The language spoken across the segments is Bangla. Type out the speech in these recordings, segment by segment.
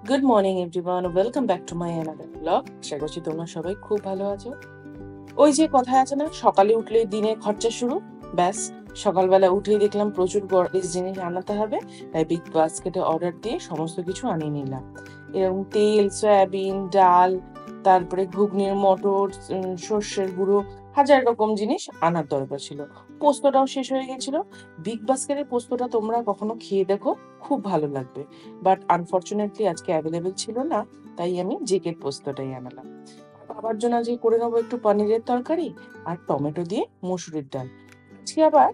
Good morning everyone, welcome back to my another blog. আশা করছি তোমরা সবাই খুব ভালো আছো। ওই যে কথায় আছে না, সকালে উঠলেই দিনের খরচা শুরু। ব্যাস, সকালবেলা উঠেই দেখলাম প্রচুর গরমের জিনিস আনাতে হবে, তাই বিগ বাস্কেটে অর্ডার দিয়ে সমস্ত কিছু আনিয়ে নিলাম। এরকম তেল, সয়াবিন, ডাল, তারপরে ঘুগনির মটর, সর্ষের গুঁড়ো, হাজার রকম জিনিস আনার দরকার ছিল। পোস্তটাও শেষ হয়ে গেছিল। বিগ বাস্কেটের পোস্তটা তোমরা কখনো খেয়ে দেখো, খুব ভালো লাগবে। বাট আনফর্চুনেটলি আজকে অ্যাভেলেবেল ছিল না, তাই আমি জেকের পোস্তটাই আনালাম। বাবার জন্য আজকে করে নেবো একটু পনিরের তরকারি আর টমেটো দিয়ে মসুরির ডাল। আজকে আবার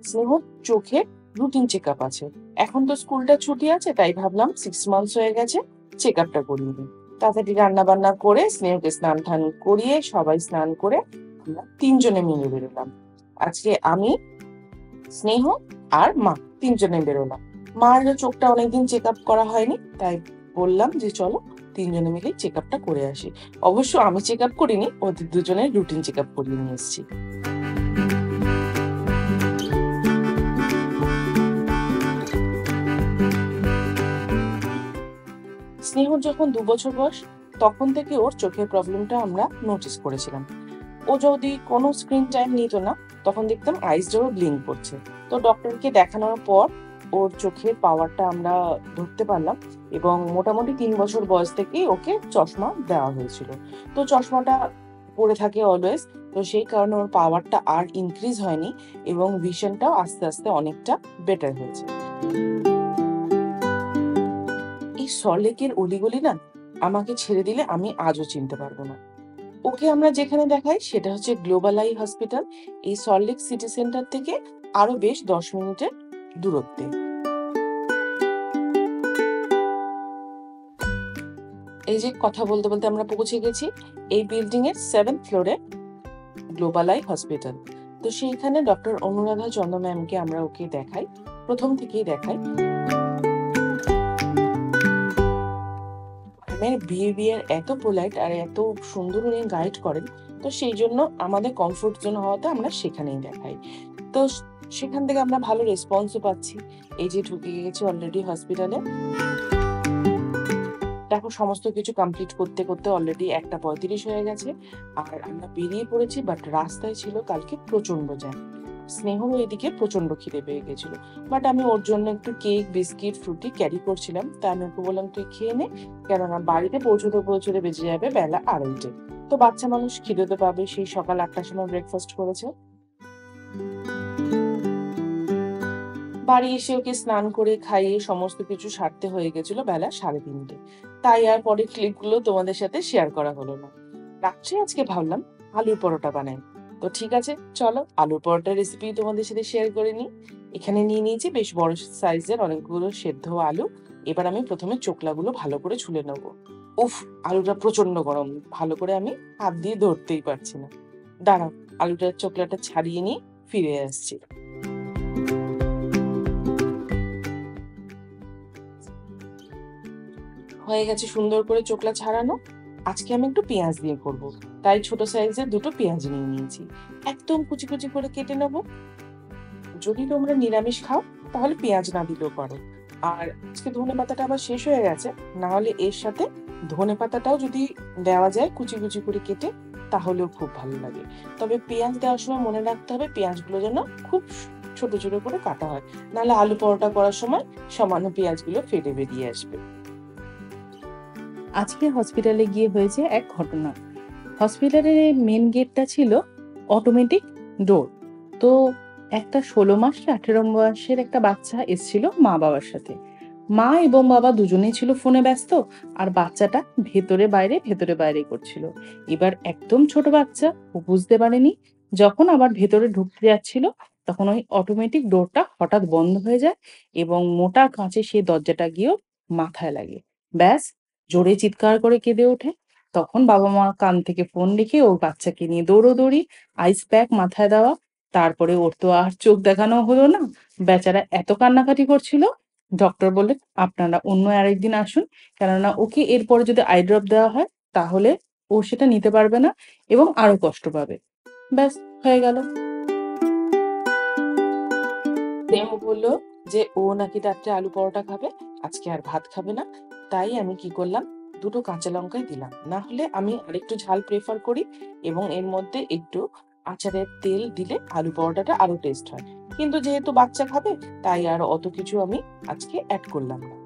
স্নেহর চোখে রুটিন চেক আপ আছে। এখন তো স্কুলটা ছুটি আছে, তাই ভাবলাম 6 মান্থস হয়ে গেছে, চেক আপটা করিয়ে নিই। তাড়াতাড়ি রান্না বান্না করে স্নেহকে স্নান টান করিয়ে সবাই স্নান করে আমরা তিনজনে মিলে বেরোলাম। আজকে আমি, স্নেহ আর মা তিনজনে বেরোলাম। মার চোখটা অনেকদিন চেক আপ করা হয়নি, তাই বললাম যে চলো তিনজনে মিলে চেক আপটা করে আসি। অবশ্য আমি চেক আপ করিনি, ওদের দুজনের রুটিন চেক আপ করিয়ে নিয়ে এসেছি। স্নেহর যখন 2 বছর বয়স, তখন থেকে ওর চোখের প্রবলেমটা আমরা নোটিস করেছিলাম। ও যদি কোনো স্ক্রিন টাইম নিত না, তখন দেখতাম আইসটাও ব্লিঙ্ক করছে। তো ডক্টরকে দেখানোর পর ওর চোখের পাওয়ারটা আমরা ধরতে পারলাম, এবং মোটামুটি 3 বছর বয়স থেকেই ওকে চশমা দেওয়া হয়েছিল। তো চশমাটা পরে থাকে অলওয়েজ, তো সেই কারণে ওর পাওয়ারটা আর ইনক্রিজ হয়নি, এবং ভিশনটাও আস্তে আস্তে অনেকটা বেটার হয়েছে। এই সল্টলেকের অলিগলি না, আমাকে ছেড়ে দিলে আমি আজও চিনতে পারবো না। ওকে আমরা যেখানে দেখাই সেটা হচ্ছে গ্লোবাল আই হসপিটাল, এই সল্টলেক সিটি সেন্টার থেকে আরো বেশ 10 মিনিটের দূরত্বে। এই যে কথা বলতে বলতে আমরা পৌঁছে গেছি এই বিল্ডিং এর 7th ফ্লোরে গ্লোবাল আই হসপিটাল। তো সেইখানে ডক্টর অনুরাধা চন্দ্র ম্যামকে আমরা ওকে দেখাই, প্রথম থেকেই দেখাই। ম্যামের বিহেভিয়ার এত পোলাইট আর এত সুন্দর উনি গাইড করেন, তো সেই জন্য আমাদের কমফোর্ট জোন হওয়াতে আমরা সেখানেই দেখাই। তো সেখান থেকে আমরা ভালো রেসপন্সও পাচ্ছি। এই যে ঢুকে গেছি অলরেডি হসপিটালে। দেখো সমস্ত কিছু কমপ্লিট করতে করতে অলরেডি 1:35 হয়ে গেছে, আর আমরা বেরিয়ে পড়েছি। বাট রাস্তায় ছিল কালকে প্রচন্ড জ্যাম। স্নেহরও এদিকে প্রচন্ড খিদে পেয়ে গেছিল, বাট আমি ওর জন্য একটু কেক, বিস্কিট, ফ্রুটি ক্যারি করছিলাম। তাই আমি ওকে বললাম তুই খেয়ে নে, কেননা বাড়িতে পৌঁছতে পৌঁছতে বেজে যাবে বেলা 2:30। তো বাচ্চা মানুষ খিদে তো পাবে, সেই সকাল 8টার সময় ব্রেকফাস্ট করেছে। বাড়ি এসে ওকে স্নান করে খাইয়ে সমস্ত কিছু সারতে হয়ে গেছিল বেলা 3:30। তাই আর পরের ক্লিপগুলো তোমাদের সাথে শেয়ার করা হলো না। রাত্রে আজকে ভাবলাম আলুর পরোটা বানাই। তো ঠিক আছে, চলো আলুর পরোটার রেসিপি তোমাদের সাথে শেয়ার করে নিই। এখানে নিয়ে নিয়েছি বেশ বড় সাইজের অনেকগুলো সেদ্ধ আলু। এবার আমি প্রথমে চোকলাগুলো ভালো করে ছুলে নেবো। উফ, আলুটা প্রচন্ড গরম, ভালো করে আমি হাত দিয়ে ধরতেই পারছি না। দাঁড়াও, আলুটার চোকলাটা ছাড়িয়ে নিয়ে ফিরে আসছি। হয়ে গেছে সুন্দর করে চোকলা ছাড়ানো। আজকে আমি একটু পেঁয়াজ দিয়ে করব, তাই ছোট সাইজের 2টো পেঁয়াজ নিয়ে নিয়েছি। একদম কুচি কুচি করে কেটে নেব। যদি তোমরা নিরামিষ খাও তাহলে পেঁয়াজ না দিলেও পারো। আর আজকে ধনেপাতাটা আবার শেষ হয়ে গেছে, না হলে এর সাথে ধনেপাতাটাও যদি দেওয়া যায় কুচি কুচি করে কেটে, তাহলেও খুব ভালো লাগে। তবে পেঁয়াজ দেওয়ার সময় মনে রাখতে হবে পেঁয়াজগুলো যেন খুব ছোট ছোট করে কাটা হয়, নাহলে আলু পরোটা করার সময় সামান্য পেঁয়াজগুলো ফেটে বেরিয়ে আসবে। আজকে হসপিটালে গিয়ে হয়েছে এক ঘটনা। হসপিটালের মেন গেটটা ছিল অটোমেটিক ডোর। তো একটা 16 মাস 18 বয়সের একটা বাচ্চা এসেছিল মা বাবার সাথে। মা এবং বাবা দুজনেই ছিল ফোনে ব্যস্ত, আর বাচ্চাটা ভেতরে বাইরে করছিল। এবার একদম ছোট বাচ্চা, ও বুঝতে পারেনি। যখন আবার ভেতরে ঢুকতে যাচ্ছিল, তখন ওই অটোমেটিক ডোরটা হঠাৎ বন্ধ হয়ে যায়, এবং মোটা কাঁচে সেই দরজাটা গিয়েও মাথায় লাগে। ব্যাস, জোরে চিৎকার করে কেঁদে ওঠে। তখন বাবা মা কান থেকে ফোন রেখে ওর বাচ্চাকে নিয়ে দৌড়োদৌড়ি, আইস প্যাক মাথায় দেওয়া। তারপরে ওর তো আর চোখ দেখানো হলো না, বেচারা এত কান্নাকাটি করছিল। ডক্টর বললেন আপনারা অন্য আরেকদিন আসুন, কেননা ওকে এরপরে যদি আই ড্রপ দেওয়া হয় তাহলে ও সেটা নিতে পারবে না এবং আরো কষ্ট পাবে। ব্যাস, হয়ে গেল। স্নেহ বলল যে ও নাকি রাত্রে আলু পরোটা খাবে, আজকে আর ভাত খাবে না। তাই আমি কি করলাম, দুটো কাঁচা লঙ্কাই দিলাম। না হলে আমি আরেকটু ঝাল প্রেফার করি এবং এর মধ্যে একটু আচারের তেল দিলে আলু পরোটাটা আরো টেস্ট হয়। কিন্তু যেহেতু বাচ্চা খাবে তাই আর অত কিছু আমি আজকে অ্যাড করলাম না।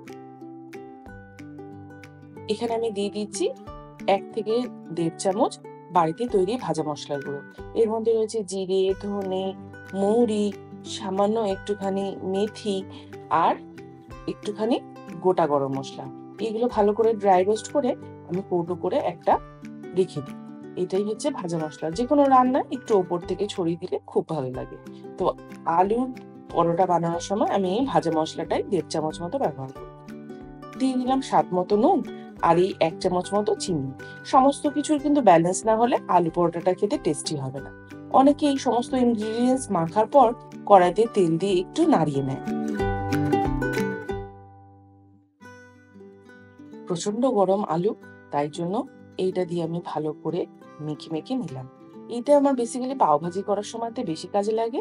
এখানে আমি দিয়ে দিচ্ছি 1 থেকে 1.5 চামচ বাড়িতে তৈরি ভাজা মশলার গুঁড়ো। এর মধ্যে রয়েছে জিরে, ধনে, মৌরি, সামান্য একটুখানি মেথি আর একটুখানি গোটা গরম মসলা। এগুলো ভালো করে ড্রাই রোস্ট করে আমি কৌটো করে একটা রেখে দিই। এটাই হচ্ছে ভাজা মশলা। যেকোনো রান্নায় একটু ওপর থেকে ছড়িয়ে দিলে খুব ভালো লাগে। তো আলুর পরোটা বানানোর সময় আমি এই ভাজা মশলাটাই 1.5 চামচ মতো ব্যবহার করি। দিয়ে দিলাম স্বাদ মতো নুন আর এই 1 চামচ মতো চিনি। সমস্ত কিছুর কিন্তু ব্যালেন্স না হলে আলু পরোটাটা খেতে টেস্টি হবে না। অনেকে এই সমস্ত ইনগ্রিডিয়েন্টস মাখার পর কড়াইতে তেল দিয়ে একটু নাড়িয়ে নেয়। প্রচন্ড গরম আলু, তাই জন্য এইটা দিয়ে আমি ভালো করে মেখে নিলাম। এটা আমার বেসিক্যালি পাও ভাজি করার সময়তে বেশি কাজে লাগে।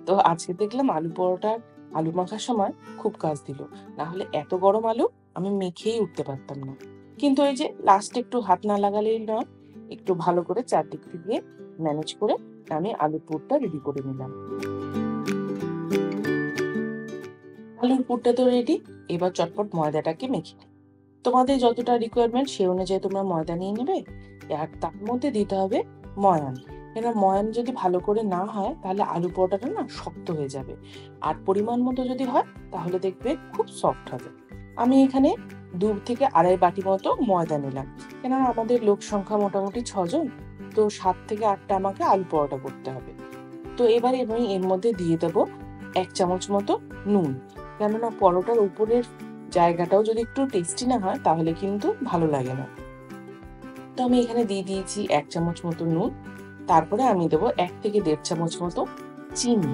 তো আজকে দেখলাম আলু পরোটার আলু মাখার সময় খুব কাজ দিল। না হলে এত গরম আলু আমি মেখেই উঠতে পারতাম না। কিন্তু এই যে লাস্টে একটু হাত না লাগালেই নয়, একটু ভালো করে চারদিক দিয়ে ম্যানেজ করে আমি আলুর পুরটা রেডি করে নিলাম। আলুর পুরটা তো রেডি, এবার চটপট ময়দাটাকে মেখে নিই। তোমাদের যতটা রিকোয়ারমেন্ট সেই অনুযায়ী তোমরা ময়দা নিয়ে নেবে আর তার মধ্যে দিতে হবে ময়ান। কেন ময়ান যদি ভালো করে না হয় তাহলে আলু পরোটাটা না শক্ত হয়ে যাবে, আর পরিমাণ মতো যদি হয় তাহলে দেখবে খুব সফট হবে। আমি এখানে 2 থেকে 2.5 বাটি মতো ময়দা নিলাম, কেন আমাদের লোক সংখ্যা মোটামুটি 6 জন, তো 7 থেকে 8টা আমাকে আলু পরোটা করতে হবে। তো এবারে আমি এর মধ্যে দিয়ে দেবো 1 চামচ মতো নুন, কেননা পরোটার উপরের জায়গাটাও যদি একটু টেস্টি না হয় তাহলে কিন্তু ভালো লাগে না। তো আমি এখানে দিয়ে দিয়েছি 1 চামচ মতো নুন। তারপরে আমি দেবো 1 থেকে 1.5 চামচ মতো চিনি।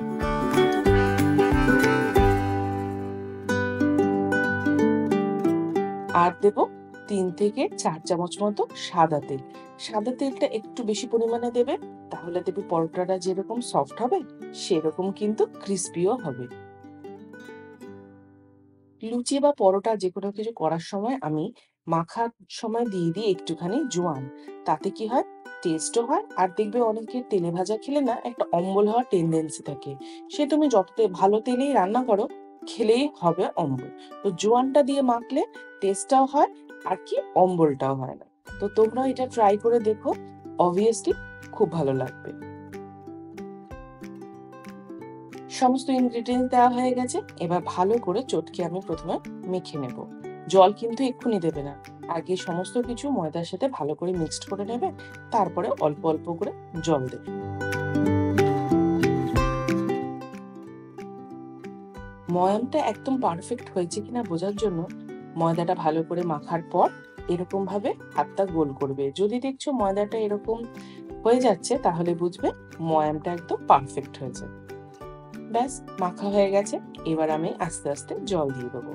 আর দেবো 3 থেকে 4 চামচ মতো সাদা তেল। সাদা তেলটা একটু বেশি পরিমাণে দেবে, তাহলে দেখবে পরোটাটা যেরকম সফট হবে সেরকম কিন্তু ক্রিস্পিও হবে। লুচি বা পরোটা যেকোনো কিছু করার সময় আমি মাখার সময় দিয়ে দিই একটুখানি জোয়ান। তাতে কি হয়, টেস্টও হয় আর দেখবে অনেকের তেলে ভাজা খেলে না একটা অম্বল হওয়ার টেন্ডেন্সি থাকে। সে তুমি যত ভালো তেলেই রান্না করো, খেলেই হবে অম্বল। তো জোয়ানটা দিয়ে মাখলে টেস্টটাও হয় আর কি অম্বলটাও হয় না। তো তোমরা এটা ট্রাই করে দেখো, অবভিয়াসলি খুব ভালো লাগবে। সমস্ত ইনগ্রিডিয়েন্টস দেওয়া হয়ে গেছে, এবার ভালো করে চটকে আমি প্রথমে মেখে নেব। জল কিন্তু এক্ষুনি দেবে না, আগে সমস্ত কিছু ময়দার সাথে ভালো করে মিক্সড করে নেবে, তারপরে অল্প অল্প করে জল দেবে। ময়ামটা একদম পারফেক্ট হয়েছে কিনা বোঝার জন্য ময়দাটা ভালো করে মাখার পর এরকম ভাবে হাতটা গোল করবে। যদি দেখছো ময়দাটা এরকম হয়ে যাচ্ছে তাহলে বুঝবে ময়ামটা একদম পারফেক্ট হয়েছে। ব্যাস, মাখা হয়ে গেছে। এবার আমি আস্তে আস্তে জল দিয়ে দেবো।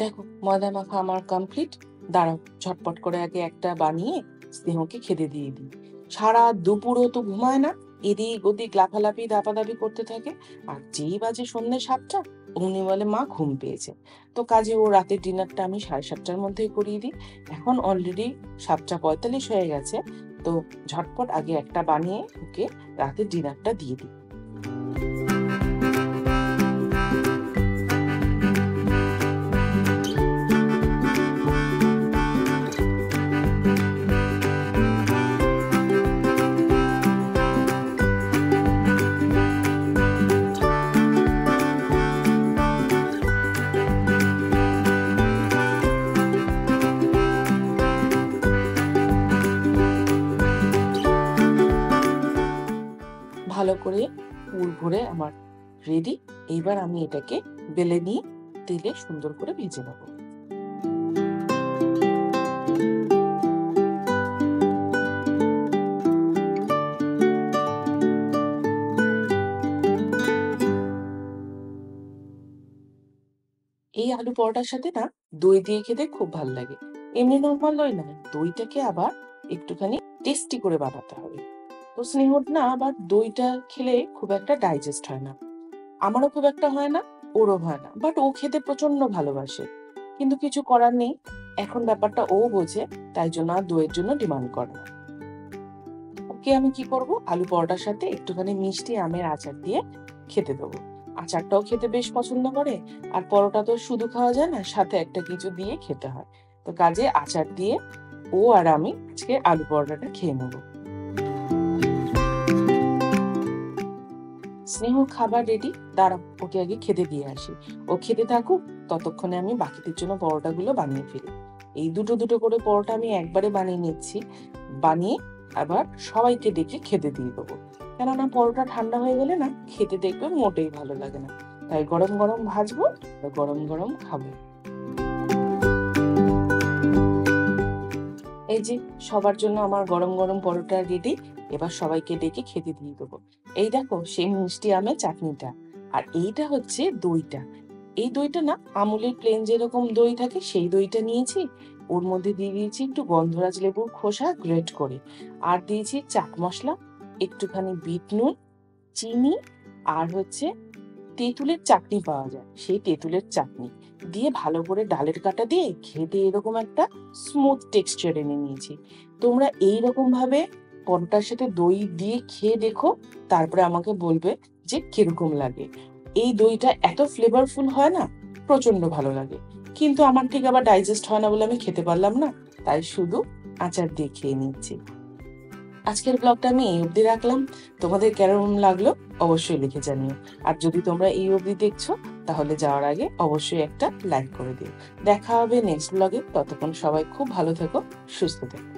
দেখো ময়দা মাখা আমার কমপ্লিট। দাঁড়াও, ঝটপট করে আগে একটা বানিয়ে স্নেহকে খেতে দিয়ে দিই। সারা দুপুরও তো ঘুমায় না, এদিক ওদিক লাফালাফি দাপাদাপি করতে থাকে। আর যেই বাজে সন্ধ্যে 7টা অমনি বলে মা ঘুম পেয়েছে। তো কাজে ও রাতের ডিনারটা আমি 7:30টার মধ্যেই করিয়ে দিই। এখন অলরেডি 7:45 হয়ে গেছে। তো ঝটপট আগে একটা বানিয়ে ওকে রাতের ডিনারটা দিয়ে দিই। ভালো করে পুর ভরে আমার রেডি। এইবার আমি এটাকে বেলে নিয়ে তেলে সুন্দর করে ভেজে নেব। আলু পরোটার সাথে না দই দিয়ে খেতে খুব ভালো লাগে। এমনি নরমাল দই না, দইটাকে আবার একটুখানি টেস্টি করে বানাতে হবে। তো স্নেহর না আবার দইটা খেলে খুব একটা ডাইজেস্ট হয় না। আমারও খুব একটা হয় না, ওরও হয় না। বাট ও খেতে প্রচন্ড ভালোবাসে। কিন্তু কিছু করার নেই। এখন ব্যাপারটা ও বোঝে, তাই জন্য আর দইয়ের জন্য ডিমান্ড করে না। ওকে আমি কি করব, আলু পরোটার সাথে একটুখানি মিষ্টি আমের আচার দিয়ে খেতে দেবো। আচারটাও খেতে বেশ পছন্দ করে, আর পরোটা তো শুধু খাওয়া যায় না, সাথে একটা কিছু দিয়ে খেতে হয়। তো কাজে আচার দিয়ে ও আর আমি আজকে আলু পরোটাটা খেয়ে নেবো। স্নেহ খাবার রেডি, দাঁড়াও ওকে আগে খেতে দিয়ে আসি। ও খেতে থাকুক, ততক্ষণে আমি বাকিদের জন্য পরোটাগুলো বানিয়ে ফেলি। এই দুটো দুটো করে পরোটা আমি একবারে বানিয়ে নিচ্ছি, বানিয়ে আবার সবাইকে ডেকে খেতে দিয়ে দেবো। কেননা পরোটা ঠান্ডা হয়ে গেলে না খেতে দেখবে মোটেই ভালো লাগে না। তাই গরম গরম ভাজবো, গরম গরম খাবো। এই যে সবার জন্য আমার গরম গরম পরোটা রেডি, এবার সবাইকে ডেকে খেতে দিয়ে দেবো। এই দেখো সেই মিষ্টি আমের চাটনিটা, আর এইটা হচ্ছে দইটা। এই দইটা না আমুলের প্লেন যেরকম দই থাকে সেই দইটা নিয়েছি। ওর মধ্যে দিয়ে দিয়েছি একটু গন্ধরাজ লেবুর খোসা গ্রেট করে, আর দিয়েছি চাট মশলা, একটুখানি বিট নুন, চিনি, আর হচ্ছে তেঁতুলের চাটনি পাওয়া যায়, সেই তেঁতুলের চাটনি দিয়ে ভালো করে ডালের কাটা দিয়ে খেতে এরকম একটা স্মুথ টেক্সচার এনে নিয়েছি। তোমরা এইরকম ভাবে পরোটার সাথে দই দিয়ে খেয়ে দেখো, তারপরে আমাকে বলবে যে কিরকম লাগে। এই দইটা এত ফ্লেভারফুল হয় না, প্রচন্ড ভালো লাগে। কিন্তু আমার ঠিক আবার ডাইজেস্ট হয় না বলে আমি খেতে পারলাম না, তাই শুধু আচার দিয়ে খেয়ে নিচ্ছি। আজকের ব্লগটা আমি এই অবধি রাখলাম। তোমাদের কেমন লাগলো অবশ্যই লিখে জানিও। আর যদি তোমরা এই অবধি দেখছো, তাহলে যাওয়ার আগে অবশ্যই একটা লাইক করে দিও। দেখা হবে নেক্সট ব্লগে। ততক্ষণ সবাই খুব ভালো থেকো, সুস্থ থেকো।